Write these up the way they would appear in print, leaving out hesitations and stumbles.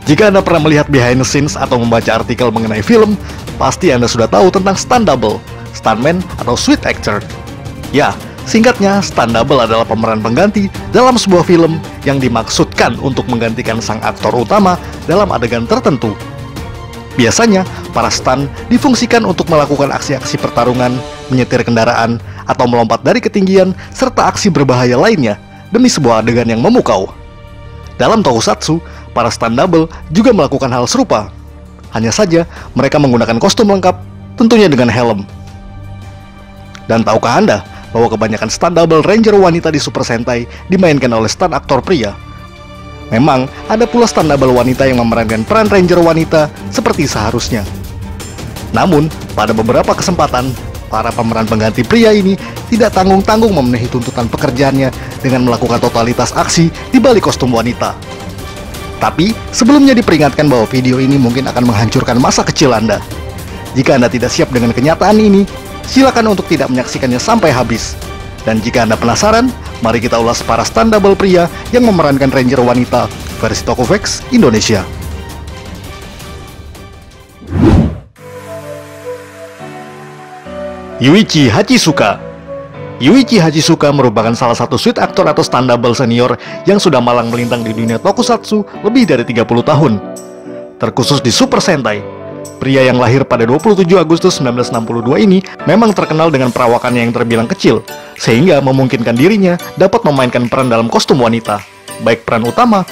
Jika Anda pernah melihat behind the scenes atau membaca artikel mengenai film, pasti Anda sudah tahu tentang stunt double, stuntman atau suite actor. Ya, singkatnya, stunt double adalah pemeran pengganti dalam sebuah film yang dimaksudkan untuk menggantikan sang aktor utama dalam adegan tertentu. Biasanya, para stunt difungsikan untuk melakukan aksi-aksi pertarungan, menyetir kendaraan, atau melompat dari ketinggian, serta aksi berbahaya lainnya demi sebuah adegan yang memukau. Dalam tokusatsu, para stunt double juga melakukan hal serupa. Hanya saja, mereka menggunakan kostum lengkap, tentunya dengan helm. Dan tahukah Anda bahwa kebanyakan stunt double ranger wanita di Super Sentai dimainkan oleh stunt aktor pria? Memang, ada pula stunt double wanita yang memerankan peran ranger wanita seperti seharusnya. Namun, pada beberapa kesempatan, para pemeran pengganti pria ini tidak tanggung-tanggung memenuhi tuntutan pekerjaannya dengan melakukan totalitas aksi di balik kostum wanita. Tapi, sebelumnya diperingatkan bahwa video ini mungkin akan menghancurkan masa kecil Anda. Jika Anda tidak siap dengan kenyataan ini, silakan untuk tidak menyaksikannya sampai habis. Dan jika Anda penasaran, mari kita ulas para stunt double pria yang memerankan ranger wanita versi Tokuvex Indonesia. Yuichi Hachisuka. Yuichi Hachisuka merupakan salah satu suite aktor atau stunt double senior yang sudah malang melintang di dunia tokusatsu lebih dari 30 tahun. Terkhusus di Super Sentai, pria yang lahir pada 27 Agustus 1962 ini memang terkenal dengan perawakannya yang terbilang kecil, sehingga memungkinkan dirinya dapat memainkan peran dalam kostum wanita, baik peran utama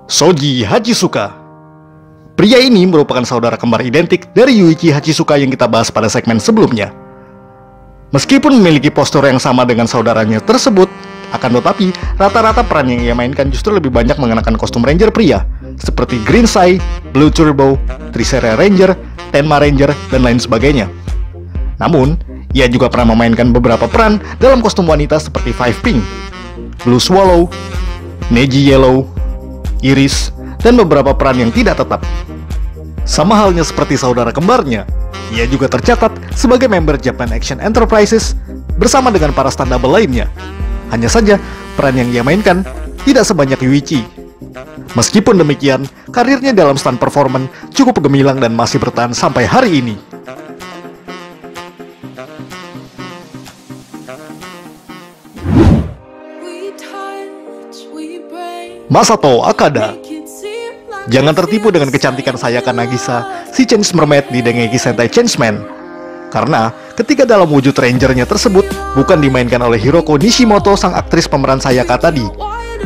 Shoji Hachisuka. Pria ini merupakan saudara kembar identik dari Yuichi Hachisuka yang kita bahas pada segmen sebelumnya. Meskipun memiliki postur yang sama dengan saudaranya tersebut, akan tetapi rata-rata peran yang ia mainkan justru lebih banyak mengenakan kostum ranger pria, seperti Green Sai, Blue Turbo, Trisera Ranger, Tenma Ranger, dan lain sebagainya. Namun, ia juga pernah memainkan beberapa peran dalam kostum wanita seperti Five Pink, Blue Swallow, Neji Yellow, Iris, dan beberapa peran yang tidak tetap. Sama halnya seperti saudara kembarnya, ia juga tercatat sebagai member Japan Action Enterprises bersama dengan para stunt double lainnya. Hanya saja, peran yang ia mainkan tidak sebanyak Yuichi. Meskipun demikian, karirnya dalam stunt performance cukup gemilang dan masih bertahan sampai hari ini. Masato Akada. Jangan tertipu dengan kecantikan Sayaka Nagisa, si Change Mermaid di Dengeki Sentai Changeman. Karena ketika dalam wujud rangernya tersebut bukan dimainkan oleh Hiroko Nishimoto sang aktris pemeran Sayaka tadi,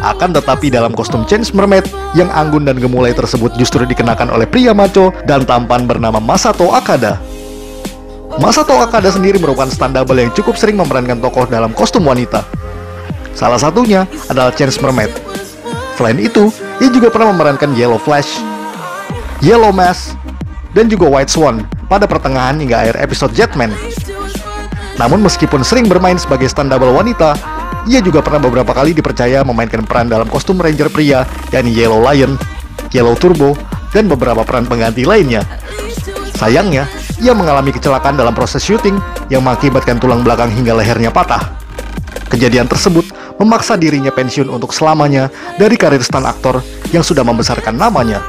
Akan tetapi dalam kostum Change Mermaid yang anggun dan gemulai tersebut justru dikenakan oleh pria maco dan tampan bernama Masato Akada. Masato Akada sendiri merupakan stunt double yang cukup sering memerankan tokoh dalam kostum wanita. Salah satunya adalah Change Mermaid. Selain itu, ia juga pernah memerankan Yellow Flash, Yellow Mask, dan juga White Swan pada pertengahan hingga akhir episode Jetman. Namun meskipun sering bermain sebagai stunt double wanita, ia juga pernah beberapa kali dipercaya memainkan peran dalam kostum Ranger pria, yakni Yellow Lion, Yellow Turbo, dan beberapa peran pengganti lainnya. Sayangnya, ia mengalami kecelakaan dalam proses syuting yang mengakibatkan tulang belakang hingga lehernya patah. Kejadian tersebut memaksa dirinya pensiun untuk selamanya dari karir stunt aktor yang sudah membesarkan namanya.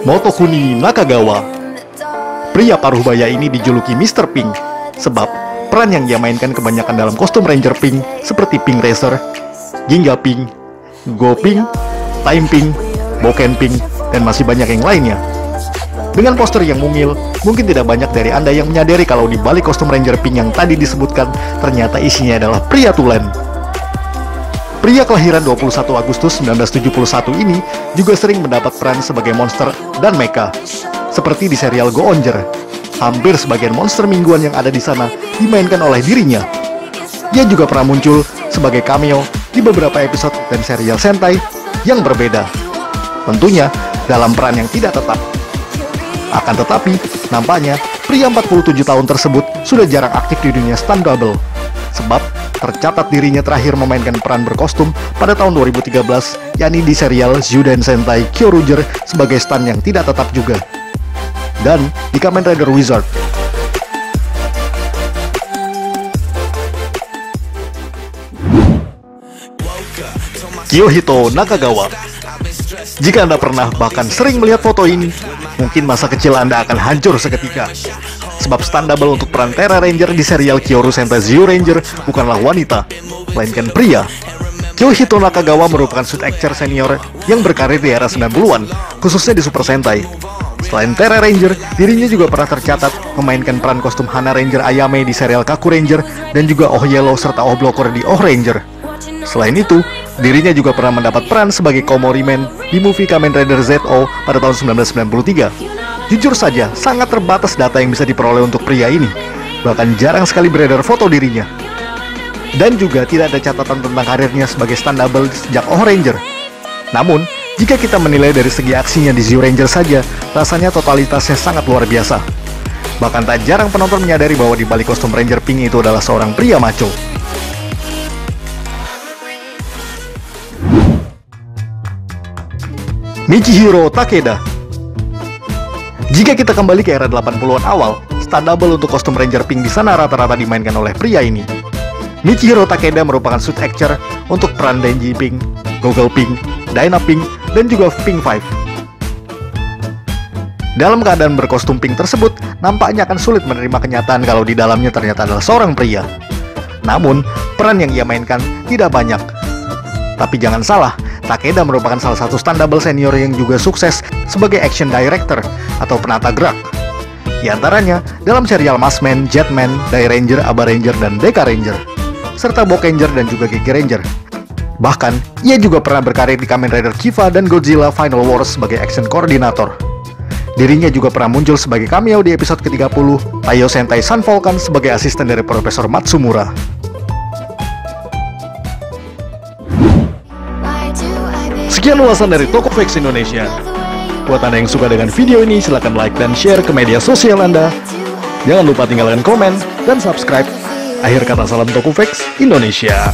Motokuni Nakagawa. Pria paruh baya ini dijuluki Mr. Pink sebab peran yang dia mainkan kebanyakan dalam kostum Ranger Pink seperti Pink Racer, Ginga Pink, Go Pink, Time Pink, Boken Pink, dan masih banyak yang lainnya. Dengan poster yang mungil, mungkin tidak banyak dari Anda yang menyadari kalau di balik kostum Ranger Pink yang tadi disebutkan ternyata isinya adalah pria tulen. Pria kelahiran 21 Agustus 1971 ini juga sering mendapat peran sebagai monster dan mecha, seperti di serial Go Onger. Hampir sebagian monster mingguan yang ada di sana dimainkan oleh dirinya. Ia juga pernah muncul sebagai cameo di beberapa episode dan serial Sentai yang berbeda. Tentunya dalam peran yang tidak tetap. Akan tetapi, nampaknya pria 47 tahun tersebut sudah jarang aktif di dunia stunt double. Sebab tercatat dirinya terakhir memainkan peran berkostum pada tahun 2013, yakni di serial Zuden Sentai Kyoruger sebagai stunt yang tidak tetap juga. Dan di Kamen Rider Wizard. Kiyohito Nakagawa. Jika Anda pernah bahkan sering melihat foto ini, mungkin masa kecil Anda akan hancur seketika. Sebab stunt double untuk peran Terra Ranger di serial Kyoru Sentai Zyuranger bukanlah wanita, melainkan pria. Kiyohito Nakagawa merupakan suit actor senior yang berkarir di era 90-an, khususnya di Super Sentai. Selain Terra Ranger, dirinya juga pernah tercatat memainkan peran kostum Hana Ranger Ayame di serial Kaku Ranger dan juga Oh Yellow serta Oh Blocker di Oh Ranger. Selain itu, dirinya juga pernah mendapat peran sebagai Komori Man di movie Kamen Rider ZO pada tahun 1993. Jujur saja, sangat terbatas data yang bisa diperoleh untuk pria ini. Bahkan jarang sekali beredar foto dirinya. Dan juga tidak ada catatan tentang karirnya sebagai stunt double sejak Oh Ranger. Namun, jika kita menilai dari segi aksinya di Zyuranger saja, rasanya totalitasnya sangat luar biasa. Bahkan tak jarang penonton menyadari bahwa di balik kostum Ranger Pink itu adalah seorang pria maco. Michihiro Takeda. Jika kita kembali ke era 80-an awal, stunt double untuk kostum Ranger Pink di sana rata-rata dimainkan oleh pria ini. Michihiro Takeda merupakan suit actor untuk peran Denji Pink, Goggle Pink, Dyna Pink, dan juga Pink 5. Dalam keadaan berkostum pink tersebut, nampaknya akan sulit menerima kenyataan kalau di dalamnya ternyata adalah seorang pria. Namun, peran yang ia mainkan tidak banyak. Tapi jangan salah, Takeda merupakan salah satu stunt double senior yang juga sukses sebagai action director atau penata gerak. Di antaranya dalam serial Maskman, Jetman, Dai Ranger, Aba Ranger, dan Deka Ranger, serta Bokenger dan juga Geki Ranger. Bahkan, ia juga pernah berkarir di Kamen Rider Kiva dan Godzilla Final Wars sebagai action koordinator. Dirinya juga pernah muncul sebagai cameo di episode ke-30, Taiyo Sentai Sun Volcan sebagai asisten dari Profesor Matsumura. Sekian ulasan dari Tokufix Indonesia. Buat Anda yang suka dengan video ini, silahkan like dan share ke media sosial Anda. Jangan lupa tinggalkan komen dan subscribe. Akhir kata, salam Tokufix Indonesia.